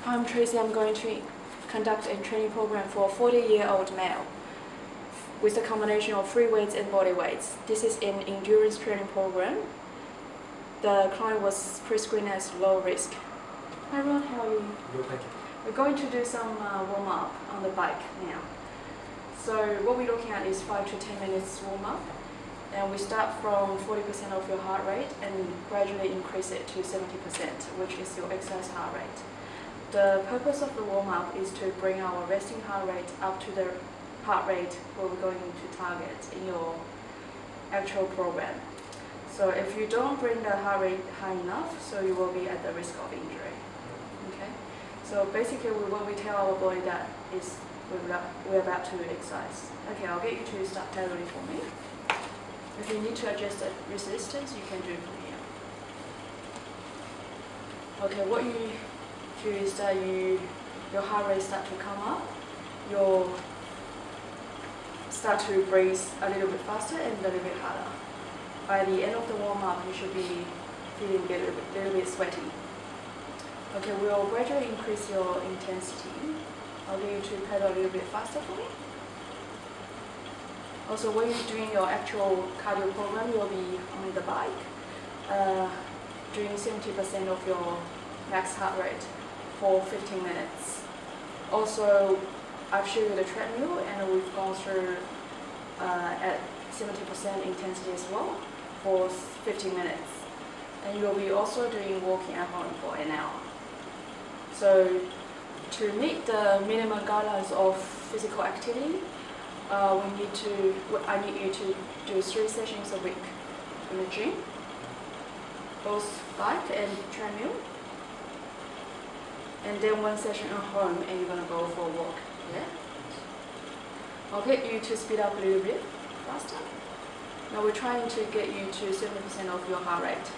I'm Tracy. I'm going to conduct a training program for a 40-year-old male with a combination of free weights and body weights. This is an endurance training program. The client was pre-screened as low risk. Hi Ron, how are you? Good, thank you. We're going to do some warm-up on the bike now. So what we're looking at is 5 to 10 minutes warm-up. And we start from 40% of your heart rate and gradually increase it to 70%, which is your exercise heart rate. The purpose of the warm-up is to bring our resting heart rate up to the heart rate where we're going to target in your actual program. So if you don't bring the heart rate high enough, so you will be at the risk of injury. Okay? So basically what we tell our body that is we're about to exercise. Okay, I'll get you to start pedaling for me. If you need to adjust the resistance, you can do it from here. Okay, what you do is that your heart rate start to come up, you'll start to breathe a little bit faster and a little bit harder. By the end of the warm-up, you should be feeling a little bit sweaty. Okay, we'll gradually increase your intensity. I'll get you to pedal a little bit faster for me. Also, when you're doing your actual cardio program, you'll be on the bike, doing 70% of your max heart rate for 15 minutes. Also, I've shown you the treadmill, and we've gone through at 70% intensity as well for 15 minutes. And you'll be also doing walking at home for an hour. So, to meet the minimum guidelines of physical activity, I need you to do 3 sessions a week in the gym, both bike and treadmill, and then 1 session at home, and you're gonna go for a walk. Yeah. I'll get you to speed up a little bit faster. Now we're trying to get you to 70% of your heart rate.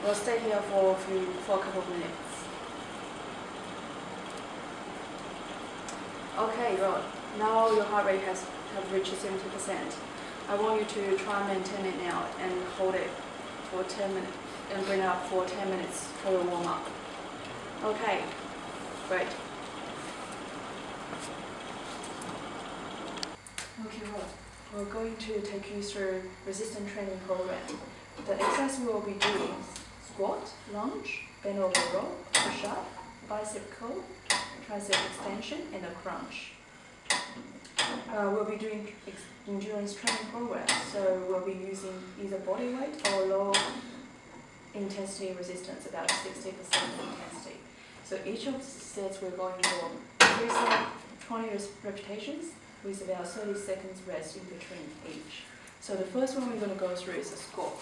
We'll stay here for a couple of minutes. Okay, Rod. Now your heart rate have reached 70%. I want you to try and maintain it now and hold it for 10 minutes and bring it up for 10 minutes for your warm up. Okay, great. Okay, Rod. We're going to take you through resistance training program. The exercise we will be doing squat, lunge, bend over row, push up, bicep curl, tricep extension, and a crunch. We'll be doing endurance training program, so we'll be using either body weight or low intensity resistance, about 60% intensity. So each of the sets we're going for 3 sets, 20 repetitions with about 30 seconds rest in between each. So the first one we're going to go through is a squat.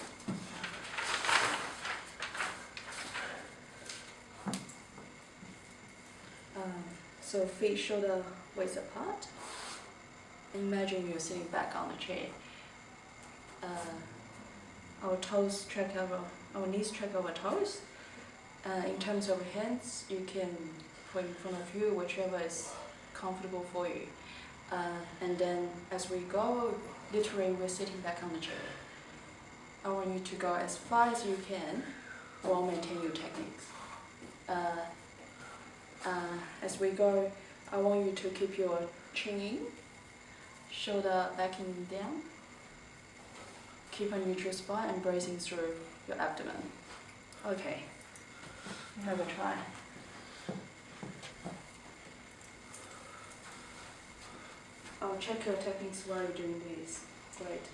So feet shoulder waist apart. Imagine you're sitting back on the chair. Our toes track our knees track our toes. In terms of hands, you can put in front of you, whichever is comfortable for you. And then as we go, literally we're sitting back on the chair. I want you to go as far as you can while maintaining your techniques. As we go, I want you to keep your chin in, shoulder backing down, keep a neutral spine and bracing through your abdomen. Okay, have a try. I'll check your techniques while you're doing this. Great.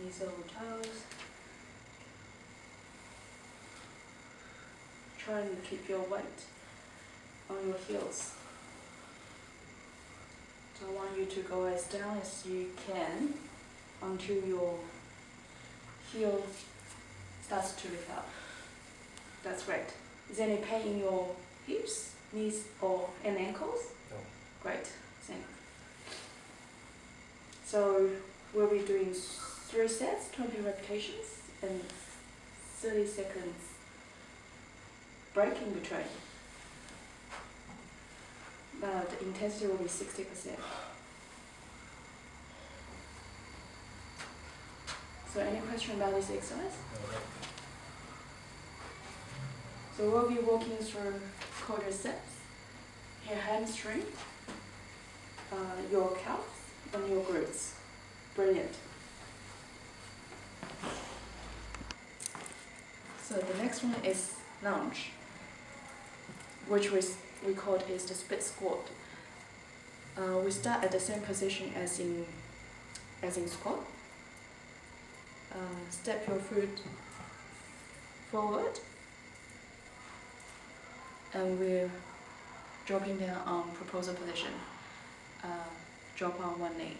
Knees over toes. Try and keep your weight on your heels. So I want you to go as down as you can until your heel starts to lift up. That's great. Is there any pain in your hips, knees, and ankles? No. Great. Same. So we'll be doing 3 sets, 20 repetitions, and 30 seconds break in between. The intensity will be 60%. So any question about this exercise? No. So we'll be walking through quadriceps, your hamstring, your calves, and your glutes. Brilliant. So the next one is lunge, which we call it is the split squat. We start at the same position as in squat. Step your foot forward, and we're dropping down on proposal position. Drop on one knee.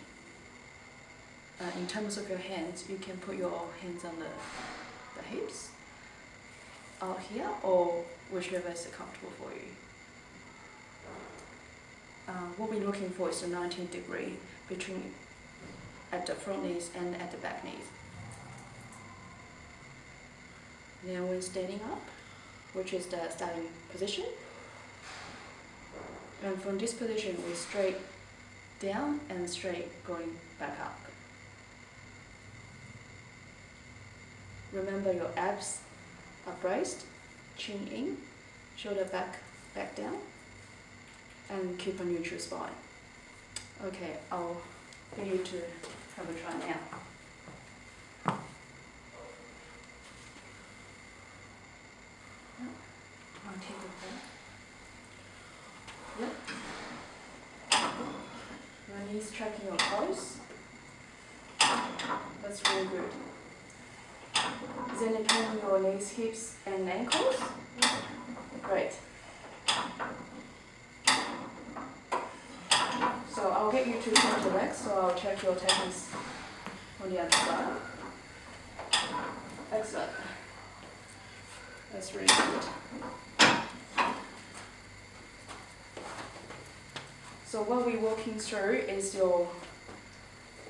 In terms of your hands, you can put your hands on the hips, out here, or whichever is comfortable for you. What we're looking for is a 90-degree between at the front knees and at the back knees. Now we're standing up, which is the starting position. And from this position, we straight down and straight going back up. Remember your abs are braced, chin in, shoulder back down, and keep a neutral spine. Okay, I'll get you to have a try now. I'll take it back. Yep. Your knees tracking your toes. That's really good. Is there any pain in your knees, hips, and ankles? Great. So I'll get you to turn your legs, so I'll check your techniques on the other side. Excellent. That's really good. So what we're walking through is your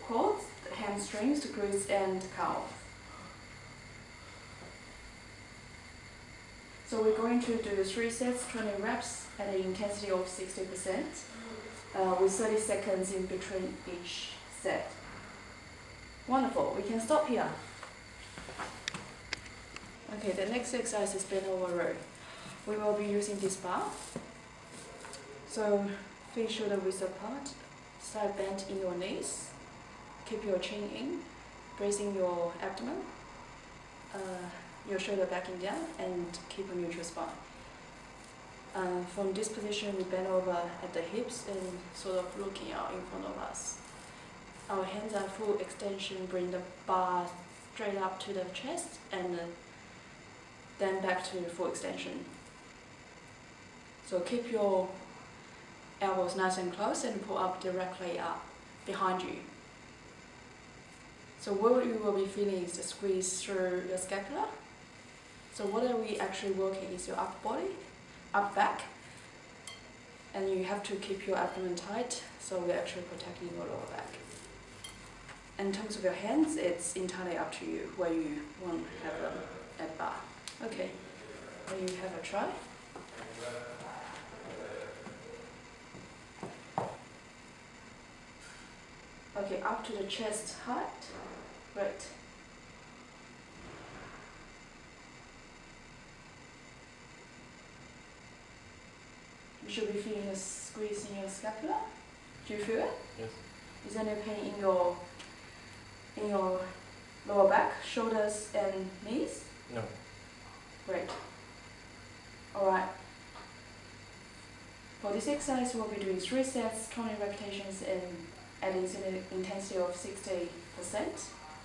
quads, the hamstrings, the glutes, and calves. So we're going to do 3 sets, 20 reps at an intensity of 60%, with 30 seconds in between each set. Wonderful, we can stop here. Okay, the next exercise is bend over row. We will be using this bar. So feet shoulder width apart, side bend in your knees, keep your chin in, bracing your abdomen, your shoulder backing down, and keep a neutral spine. From this position, we bend over at the hips and sort of looking out in front of us. Our hands are full extension, bring the bar straight up to the chest, and then back to full extension. So keep your elbows nice and close and pull up directly up behind you. So what you will be feeling is the squeeze through your scapula. So what are we actually working is your upper body, up back, and you have to keep your abdomen tight, so we're actually protecting your lower back. In terms of your hands, it's entirely up to you where you want to have that bar. Okay, will you have a try? Okay, up to the chest height. Great. You should be feeling a squeeze in your scapula. Do you feel it? Yes. Is there any pain in your lower back, shoulders, and knees? No. Great. All right. For this exercise, we'll be doing 3 sets, 20 repetitions, and at an intensity of 60%.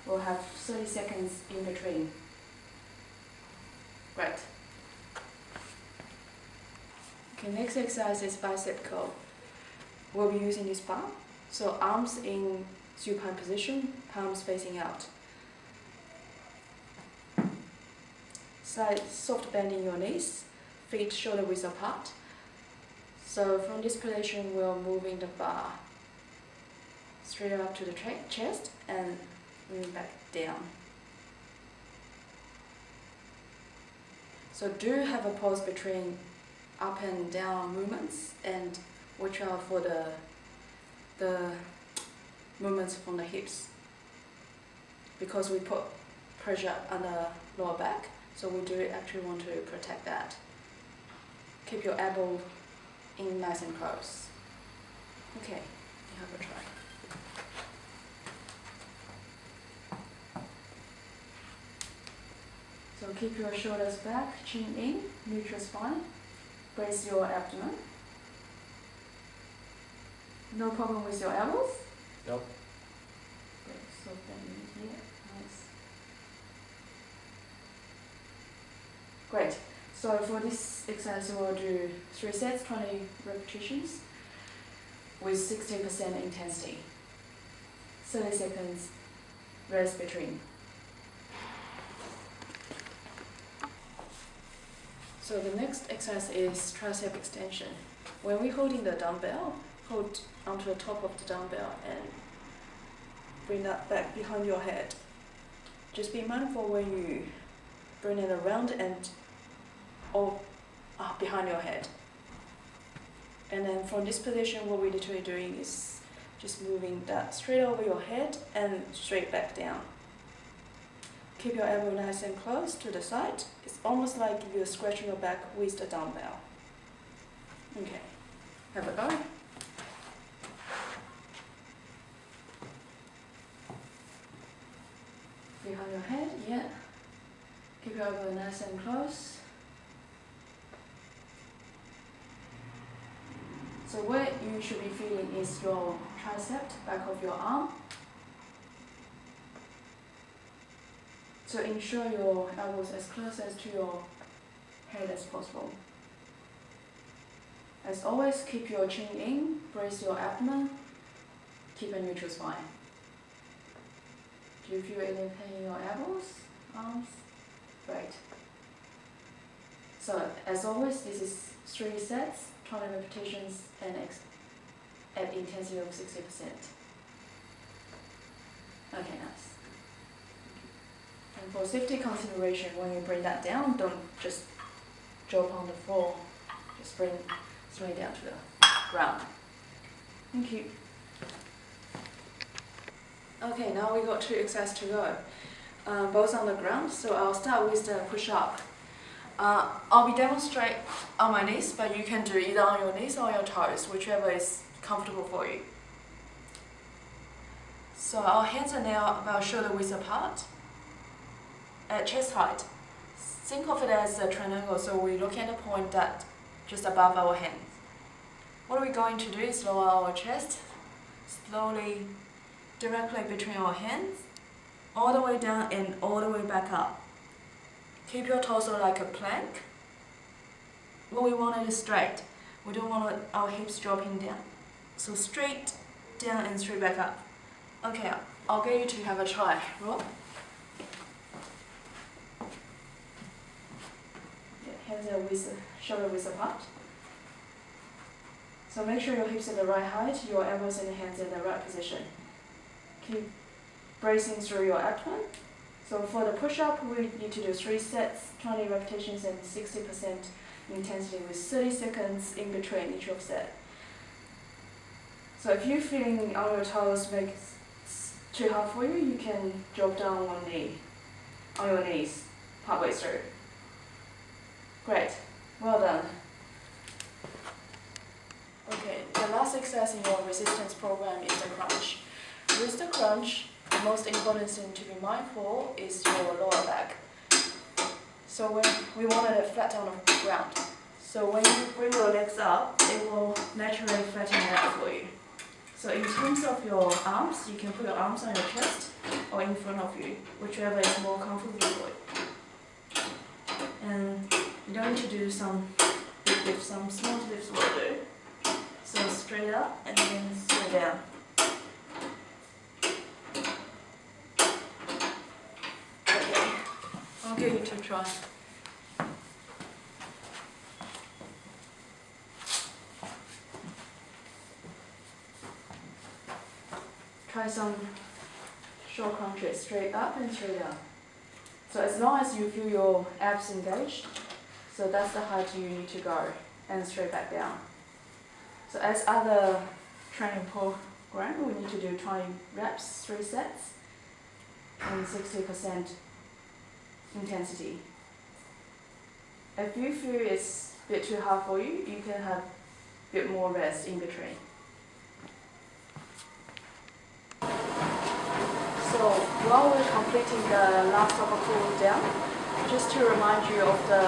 We'll have 30 seconds in between. Great. Okay, next exercise is bicep curl. We'll be using this bar. So arms in supine position, palms facing out. Side soft bend in your knees, feet shoulder width apart. So from this position, we're moving the bar straight up to the chest and moving back down. So do have a pause between up and down movements, and watch out for the movements from the hips, because we put pressure on the lower back, so we do actually want to protect that. keep your elbow in nice and close. Okay, you have a try. So keep your shoulders back, chin in, neutral spine. Brace your abdomen. No problem with your elbows? Nope. Great, so bend here, nice. Great, so for this exercise we'll do 3 sets, 20 repetitions with 60% intensity. 30 seconds rest between. So the next exercise is tricep extension. When we're holding the dumbbell, hold onto the top of the dumbbell and bring that back behind your head. Just be mindful when you bring it around and behind your head. And then from this position, what we're literally doing is just moving that straight over your head and straight back down. Keep your elbow nice and close to the side. It's almost like you're scratching your back with the dumbbell. Okay, have a go. Behind your head, yeah. Keep your elbow nice and close. So what you should be feeling is your tricep, back of your arm. So ensure your elbows as close as to your head as possible. As always, keep your chin in, brace your abdomen, keep a neutral spine. Do you feel any pain in your elbows, arms? Great. So as always, this is 3 sets, 20 repetitions, and at intensity of 60%. Okay, nice. And for safety consideration, when you bring that down, don't just drop on the floor. Just bring straight down to the ground. Thank you. Okay, now we got 2 exercises to go. Both on the ground, so I'll start with the push-up. I'll be demonstrating on my knees, but you can do either on your knees or your toes, whichever is comfortable for you. So our hands are now about shoulder width apart. At chest height, think of it as a triangle, so we look at a point that just above our hands. What we're going to do is lower our chest, slowly, directly between our hands, all the way down and all the way back up. Keep your torso like a plank. What we want is straight. We don't want our hips dropping down. So straight down and straight back up. Okay, I'll get you to have a try. Roll. Hands are shoulder width apart. So make sure your hips are the right height, your elbows and hands in the right position. Keep bracing through your abdomen. So for the push-up, we need to do 3 sets, 20 repetitions and 60% intensity with 30 seconds in between each of set. So if you're feeling on your toes makes it too hard for you, you can drop down on your knees partway through. Great, well done. Okay, the last exercise in your resistance program is the crunch. With the crunch, the most important thing to be mindful is your lower back. So when we want it flat on the ground. So when you bring your legs up, it will naturally flatten it out for you. So in terms of your arms, you can put your arms on your chest or in front of you, whichever is more comfortable for you. And you don't need to do some big lifts, some small lifts will do. So straight up and then straight down. Okay, I'll get you to try. Try some short crunches, straight up and straight down. So as long as you feel your abs engaged, so that's the height you need to go, and straight back down. So as other training program, we need to do 20 reps, 3 sets, and 60% intensity. If you feel it's bit too hard for you, you can have a bit more rest in between. So while we're completing the last of a cool down, just to remind you of the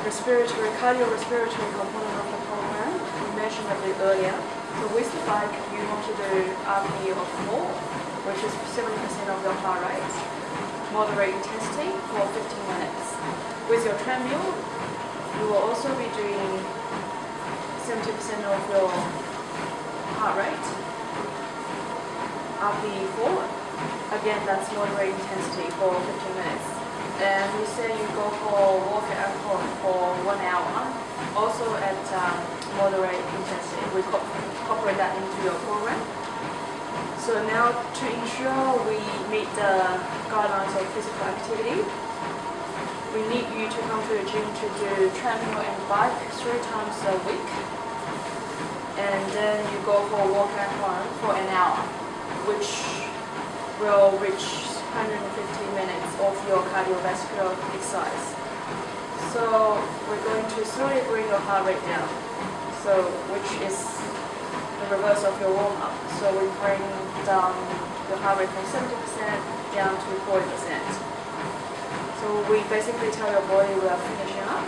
cardiorespiratory component of the program, we mentioned a bit earlier. So with the bike, you want to do RPE of 4, which is 70% of your heart rate, moderate intensity for 15 minutes. With your treadmill, you will also be doing 70% of your heart rate, RPE 4. Again, that's moderate intensity for 15 minutes. And you say you go for walk and run for 1 hour, also at moderate intensity. We incorporate that into your program. So now to ensure we meet the guidelines of physical activity, we need you to come to the gym to do treadmill and bike 3 times a week. And then you go for walk and run for 1 hour, which will reach 150 minutes of your cardiovascular exercise. So we're going to slowly bring your heart rate down, so which is the reverse of your warm-up. So we bring down your heart rate from 70% down to 40%. So we basically tell your body we are finishing up.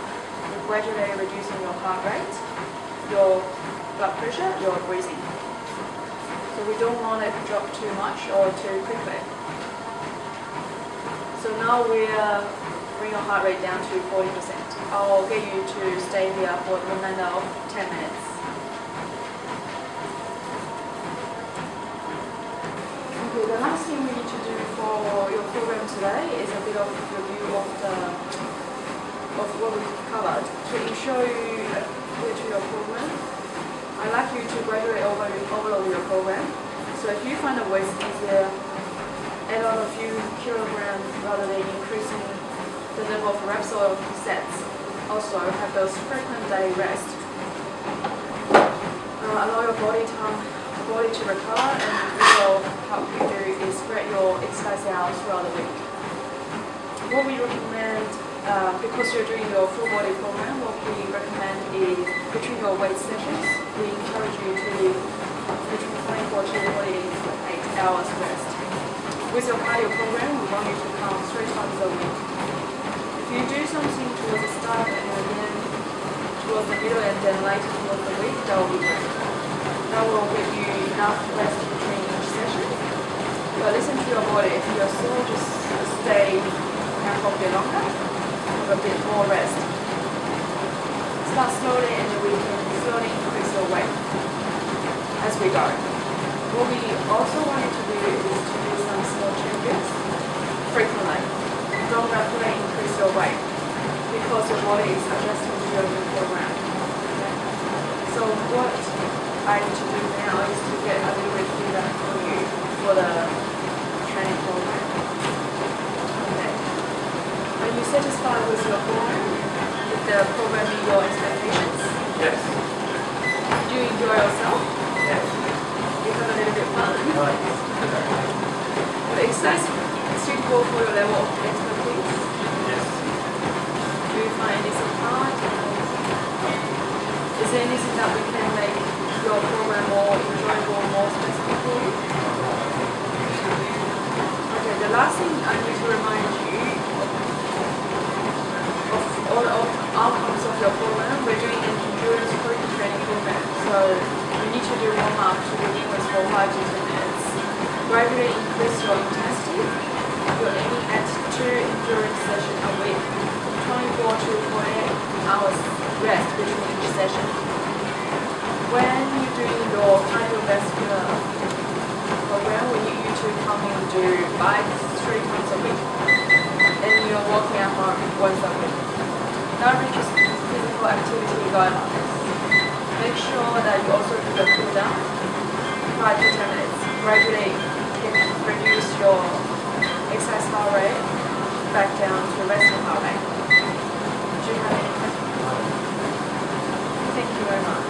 We're gradually reducing your heart rate, your blood pressure, your breathing. So we don't want it to drop too much or too quickly. So now we're bring your heart rate down to 40%. I'll get you to stay here for the remainder of 10 minutes. Okay, the last thing we need to do for your program today is a bit of review of what we covered. To ensure you adhere to your program, I'd like you to gradually overload your program. So if you find the weights easier, add on a few kilograms rather than increasing the level of reps or sets. Also, have those frequent day rest. Allow your body to recover, and what will help you do is spread your exercise out throughout the week. What we recommend, because you're doing your full body program, what we recommend is between your weight sessions, we encourage you to do between 24 to 48 hours rest. With your cardio program, we want you to count 3 times a week. If you do something towards the start and then towards the middle and then later towards the week, that will be great. That will give you enough rest between each session. But listen to your body. If you're sore, just stay and for a bit longer, have a bit more rest. Start slowly and we can slowly increase your weight as we go. What we also want you to do is to do some small changes frequently. Don't rapidly increase your weight because your body is adjusting to your new program. Okay? So what I need to do now is to get a little bit feedback from you for the training program. Okay. Are you satisfied with your program? Did the program meet your expectations? Yes. Did you enjoy yourself? Yes. You have a little bit fun. The exercise is suitable for your level of expertise. Yes. Do you find anything hard? Is there anything that we can make your program more enjoyable, more specific for you? Okay, the last thing I need to remind you of all the outcomes of your program. We're doing an endurance training program. So you need to do warm-up to begin with for 5 to 10 minutes. Gradually increase your intensity. You're aiming at 2 endurance sessions a week, 24 to 48 hours rest between each session. When you're doing your cardiovascular program, we need you to come and do bikes 3 times a week, and you're walking at home once a week. That reaches physical activity guidelines. Make sure that you also do the cool down 5 to 10 minutes. Gradually reduce your exercise heart rate back down to resting heart rate. Do you have any questions? Thank you very much.